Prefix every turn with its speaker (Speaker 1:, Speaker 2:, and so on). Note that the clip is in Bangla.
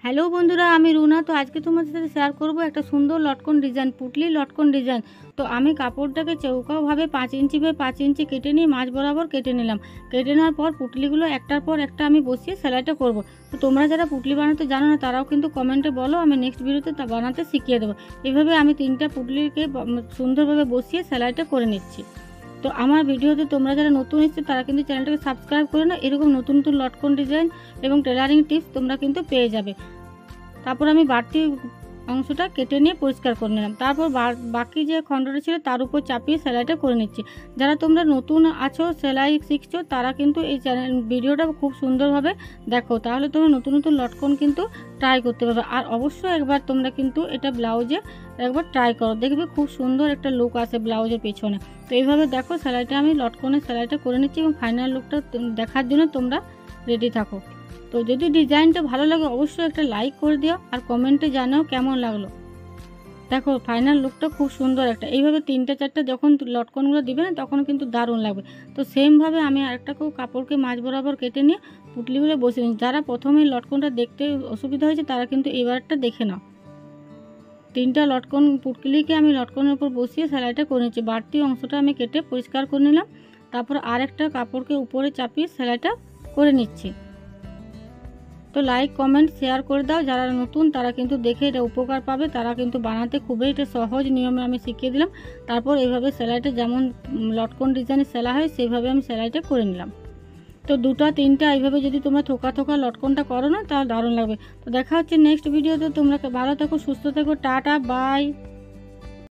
Speaker 1: হ্যালো বন্ধুরা, আমি রুনা। তো আজকে তোমাদের সাথে শেয়ার করব একটা সুন্দর লটকন ডিজাইন, পুটলি লটকন ডিজাইন। তো আমি কাপড়টাকে চৌকাওভাবে 5 ইঞ্চি বাই 5 ইঞ্চি কেটে নিয়ে মাঝ বরাবর কেটে নিলাম। কেটে নেওয়ার পর পুটলিগুলো একটার পর একটা আমি বসিয়ে সেলাইটা করব। তো তোমরা যারা পুটলি বানাতে জানো না তারাও কিন্তু কমেন্টে বলো, আমি নেক্সট ভিডিওতে তা বানাতে শিখিয়ে দেবো। এভাবে আমি 3টা পুটলিকে সুন্দরভাবে বসিয়ে সেলাইটা করে নিচ্ছি। তো আমার ভিডিওতে তোমরা যারা নতুন এসেছো তারা কিন্তু চ্যানেলটাকে সাবস্ক্রাইব করে না, এরকম নতুন নতুন লটকন ডিজাইন এবং টেলারিং টিপস তোমরা কিন্তু পেয়ে যাবে। তারপর আমি বাড়তি অংশটা কেটে নিয়ে পরিষ্কার করে নিলাম। তারপর বাকি যে খণ্ডটা ছিল তার উপর চাপিয়ে সেলাইটা করে নিচ্ছি। যারা তোমরা নতুন আছো, সেলাই শিখছো, তারা কিন্তু এই চ্যানেল ভিডিওটা খুব সুন্দরভাবে দেখো, তাহলে তোমরা নতুন নতুন লটকন কিন্তু ট্রাই করতে পারবে। আর অবশ্যই একবার তোমরা কিন্তু এটা ব্লাউজে একবার ট্রাই করো, দেখবে খুব সুন্দর একটা লুক আসে ব্লাউজের পেছনে। তো এইভাবে দেখো সেলাইটা আমি লটকনের সেলাইটা করে নিচ্ছি এবং ফাইনাল লুকটা দেখার জন্য তোমরা রেডি থাকো। তো যদি ডিজাইনটা ভালো লাগে অবশ্যই একটা লাইক করে দিও আর কমেন্টে জানাও কেমন লাগলো। দেখো ফাইনাল লুকটা খুব সুন্দর একটা, এইভাবে 3টে 4টে যখন লটকনগুলো দিবে না তখন কিন্তু দারুণ লাগবে। তো সেমভাবে আমি আরেকটা কাপড়কে মাঝ বরাবর কেটে নিয়ে পুটলিগুলো বসিয়ে নিই। যারা প্রথমে লটকনটা দেখতে অসুবিধা হয়েছে তারা কিন্তু এবারটা দেখে নাও। 3টা লটকন পুটলিকে আমি লটকনের উপর বসিয়ে সেলাইটা করে নিচ্ছি। বাড়তি অংশটা আমি কেটে পরিষ্কার করে নিলাম। তারপর আরেকটা কাপড়কে উপরে চাপিয়ে সেলাইটা করে নিচ্ছি। তো লাইক কমেন্ট শেয়ার করে দাও, যারা নতুন তারা কিন্তু দেখে এটা উপকার পাবে। তারা কিন্তু বানাতে খুবই এটা সহজ নিয়মে আমি শিখিয়ে দিলাম। তারপর এইভাবে সেলাইটা যেমন লটকন ডিজাইনের সেলাই হয় সেইভাবে আমি সেলাইটা করে নিলাম। তো 2টা 3টা এইভাবে যদি তোমরা থোকা থোকা লটকনটা করো না তাহলে দারুণ লাগবে। তো দেখা হচ্ছে নেক্সট ভিডিওতে। তোমরা ভালো থেকো, সুস্থ থেকো, টাটা, বাই।